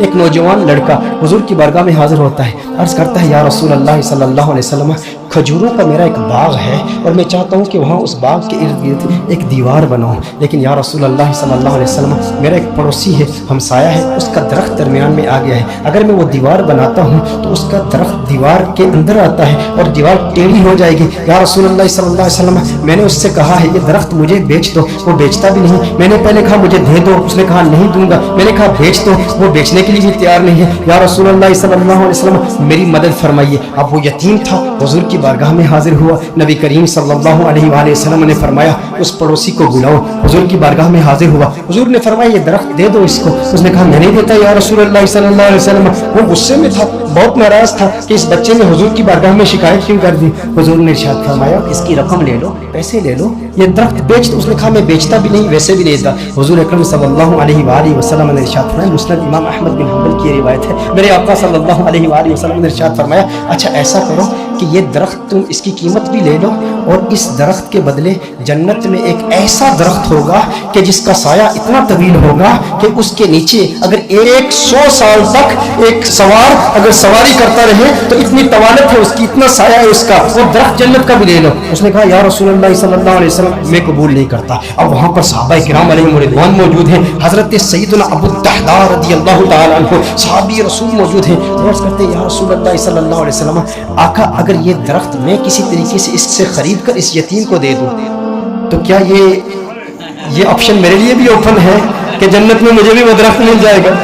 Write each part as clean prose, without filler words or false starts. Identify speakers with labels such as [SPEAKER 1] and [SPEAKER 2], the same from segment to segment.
[SPEAKER 1] ایک نوجوان لڑکا حضور کی بارگاہ میں حاضر ہوتا ہے، عرض کرتا ہے یا رسول اللہ صلی اللہ علیہ وسلم کھجوروں کا میرا ایک باغ ہے اور میں چاہتا ہوں کہ وہاں اس باغ کے ارد گرد ایک دیوار بناؤں، لیکن یا رسول اللہ صلی اللہ علیہ وسلم میرا ایک پڑوسی ہے، ہمسایہ ہے، اس کا درخت درمیان میں آ گیا ہے، اگر میں وہ دیوار بناتا ہوں تو اس کا درخت دیوار کے اندر آتا ہے اور دیوار ٹیڑھی ہو جائے گی، یا رسول اللہ صلی اللہ علیہ وسلم میں نے اس سے کہا ہے یہ درخت مجھے بیچ دو، وہ بیچتا بھی نہیں، میں نے پہلے کہا مجھے دے دو، اس نے کہا نہیں دوں گا، میں نے کہا بیچ دو، وہ بیچنے کے لیے بھی تیار نہیں ہے، یا رسول اللہ صلی اللہ علیہ وسلم میری مدد فرمائیے۔ اب وہ یتیم تھا، حضور کی بارگاہ میں حاضر ہوا، نبی کریم صلی اللہ علیہ وآلہ وسلم نے فرمایا اس پڑوسی کو بلاؤ، حضور کی بارگاہ میں حاضر ہوا، حضور نے فرمایا یہ درخت دے دو اس کو، اس نے کہا میں نہیں دیتا یا رسول اللہ صلی اللہ علیہ وسلم، وہ غصے میں تھا، بہت ناراض تھا کہ اس بچے نے حضور کی بارگاہ میں شکایت کیوں کر دی، حضور نے ارشاد فرمایا اس کی رقم لے لو، پیسے لے لو، یہ درخت بیچ دو، اس نے کہا میں بیچتا بھی نہیں ویسے بھی نہیں دیتا، حضور اکرم صلی اللہ علیہ وآلہ وسلم نے ارشاد فرمایا، مسند امام احمد بن حنبل کی روایت ہے، میرے آقا صلی اللہ علیہ وآلہ وسلم نے ارشاد فرمایا اچھا ایسا کرو کہ یہ درخت تم اس کی قیمت بھی لے لو اور اس درخت کے بدلے جنت میں ایک ایسا درخت ہوگا کہ جس کا سایہ اتنا طویل ہوگا کہ اس کے نیچے اگر 100 سال تک ایک سوار اگر سواری کرتا رہے تو اتنی طوالت ہے اس کی، اتنا سایہ ہے اس کا، وہ درخت جنت کا بھی لے لو، اس نے کہا یا رسول اللہ صلی اللہ علیہ وسلم میں قبول نہیں کرتا۔ اب وہاں پر صحابہ کرام علیہم رضوان موجود ہیں، حضرت سیدنا ابو الدحداء رضی اللہ تعالی عنہ صحابی رسول موجود ہیں، عرض کرتے ہیں یا رسول اللہ صلی اللہ علیہ وسلم آقا اگر یہ درخت میں کسی طریقے سے اس سے خرید کر اس یتیم کو دے دوں تو کیا یہ آپشن میرے لیے بھی اوپن ہے کہ جنت میں مجھے بھی وہ درخت مل جائے گا؟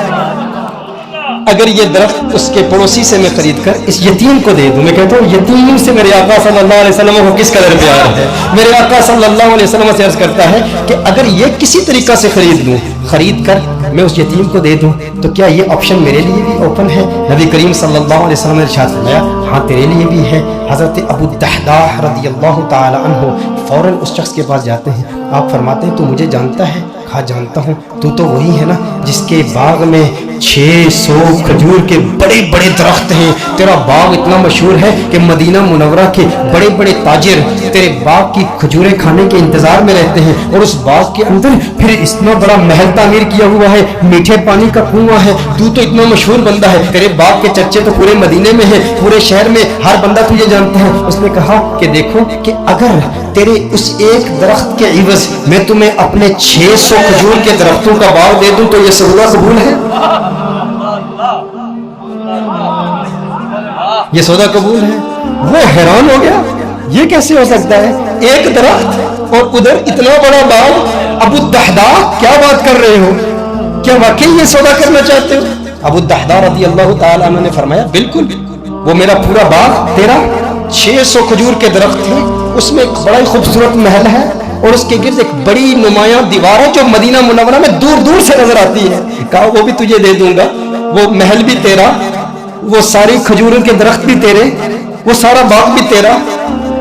[SPEAKER 1] اگر یہ درخت اس کے پڑوسی سے میں خرید کر اس یتیم کو دے دوں، میں کہتا ہوں یتیم سے میرے آقا صلی اللہ علیہ وسلم کو کس قدر پیار ہے، میرے آقا صلی اللہ علیہ وسلم سے عرض کرتا ہے کہ اگر یہ کسی طریقہ سے خرید کر میں اس یتیم کو دے دوں تو کیا یہ آپشن میرے لیے بھی اوپن ہے؟ نبی کریم صلی اللہ علیہ وسلم نے ارشاد فرمایا ہاں تیرے لیے بھی ہے۔ حضرت ابو الدحداء رضی اللہ تعالی عنہ فوراً اس شخص کے پاس جاتے ہیں، آپ فرماتے ہیں تو مجھے جانتا ہے؟ کہا جانتا ہوں، تو وہی ہے نا جس کے باغ میں 600 کھجور کے بڑے بڑے درخت ہیں، تیرا باغ اتنا مشہور ہے کہ مدینہ منورہ کے بڑے بڑے تاجر تیرے باغ کی کھجوریں کھانے کے انتظار میں رہتے ہیں، اور اس باغ کے اندر پھر اتنا بڑا محل تعمیر کیا ہوا ہے، میٹھے پانی کا کنواں ہے، تو اتنا مشہور بندہ ہے، تیرے باغ کے چرچے تو پورے مدینے میں ہیں، پورے شہر میں ہر بندہ تجھے جانتا ہے۔ اس نے کہا کہ دیکھو کہ اگر تیرے اس ایک درخت کے عوض میں تمہیں اپنے 600 کھجور کے درختوں کا باغ دے دوں تو یہ سودا قبول ہے؟ یہ سودا قبول ہے؟ وہ حیران ہو گیا، یہ کیسے ہو سکتا ہے؟ ایک درخت اور ادھر اتنا بڑا باغ، ابو الدحداء کیا بات کر رہے ہو؟ کیا واقعی یہ سودا کرنا چاہتے ہو؟ ابو الدحداء رضی اللہ تعالی عنہ نے فرمایا بالکل، وہ میرا پورا باغ تیرا 600 کھجور کے درخت ہیں، اس میں ایک بڑا ہی خوبصورت محل ہے اور اس کے گرد ایک بڑی نمایاں دیوار ہے جو مدینہ منورہ میں دور دور سے نظر آتی ہے، کہا وہ بھی تجھے دے دوں گا، وہ محل بھی تیرا، وہ ساری کھجوروں کے درخت بھی تیرے، وہ سارا باغ بھی تیرا،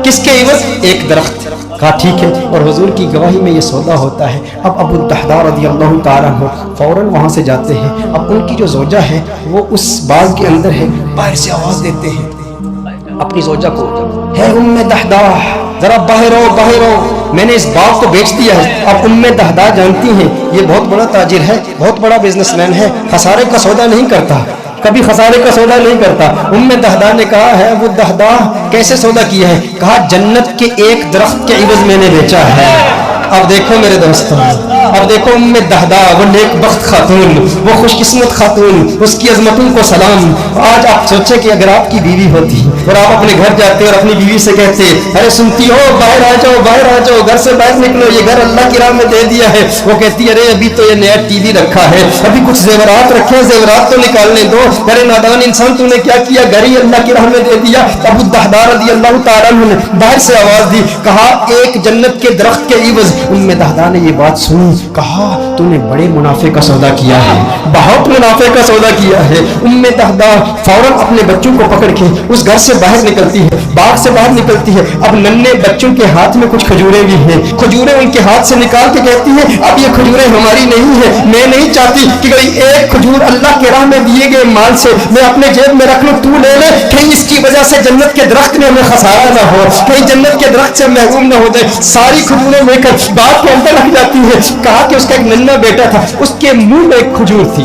[SPEAKER 1] کس کے عوض؟ ایک درخت۔ کہا ٹھیک ہے، اور حضور کی گواہی میں یہ سودا ہوتا ہے۔ اب ابو الدحداء رضی اللہ تعالیٰ عنہ فوراً وہاں سے جاتے ہیں، اب ان کی جو زوجہ ہے وہ اس باغ کے اندر ہے، باہر سے آواز دیتے ہیں اپنی زوجہ کو، ہے ام دحداء ذرا باہر ہو باہر ہو، میں نے اس باغ کو بیچ دیا ہے۔ اب ام دحداء جانتی ہیں یہ بہت بڑا تاجر ہے، بہت بڑا بزنس مین ہے، خسارے کا سودا نہیں کرتا، کبھی خسارے کا سودا نہیں کرتا۔ ام دحداء نے کہا ہے وہ دحداء کیسے سودا کیا ہے؟ کہا جنت کے ایک درخت کے عوض میں نے بیچا ہے۔ اب دیکھو میرے دوستوں، اب دیکھو ام دحداء وہ نیک بخت خاتون، وہ خوش قسمت خاتون، اس کی عظمتوں کو سلام۔ آج آپ سوچیں کہ اگر آپ کی بیوی ہوتی اور آپ اپنے گھر جاتے اور اپنی بیوی سے کہتے ارے سنتی ہو باہر آ جاؤ باہر آ جاؤ، گھر سے باہر نکلو، یہ گھر اللہ کی راہ میں دے دیا ہے، وہ کہتی ارے ابھی تو یہ نیا ٹی وی رکھا ہے، ابھی کچھ زیورات رکھے ہیں، زیورات تو نکالنے دو، ارے نادان انسان تو نے کیا کیا، گھر ہی اللہ کی راہ میں دے دیا۔ ابو الدحداء رضی اللہ تعالیٰ عنہ نے باہر سے آواز دی، کہا ایک جنت کے درخت کے عوض۔ ام دحداء نے یہ بات سنی، کہا تو نے بڑے منافع کا سودا کیا ہے، بہت منافع کا سودا کیا ہے۔ ام دحداء فوراً اپنے بچوں کو پکڑ کے اس گھر سے باہر نکلتی ہے، باغ سے باہر نکلتی ہے، اب ننھے بچوں کے ہاتھ میں کچھ کھجوریں بھی ہیں، کھجوریں ان کے ہاتھ سے نکال کے کہتی ہے اب یہ کھجوریں ہماری نہیں ہیں، میں نہیں چاہتی کہ کوئی ایک کھجور اللہ کے راہ میں دیے گئے مال سے میں اپنے جیب میں رکھ لوں، تو لے لے، کہیں اس کی وجہ سے جنت کے درخت میں ہمیں خسارہ نہ ہو، کہیں جنت کے درخت سے محروم نہ ہو جائے۔ ساری کھجوریں لے کر باغ کے اندر رکھ جاتی ہے۔ کہا کہ اس کا ایک ننھا بیٹا تھا، اس کے منہ میں ایک کھجور تھی،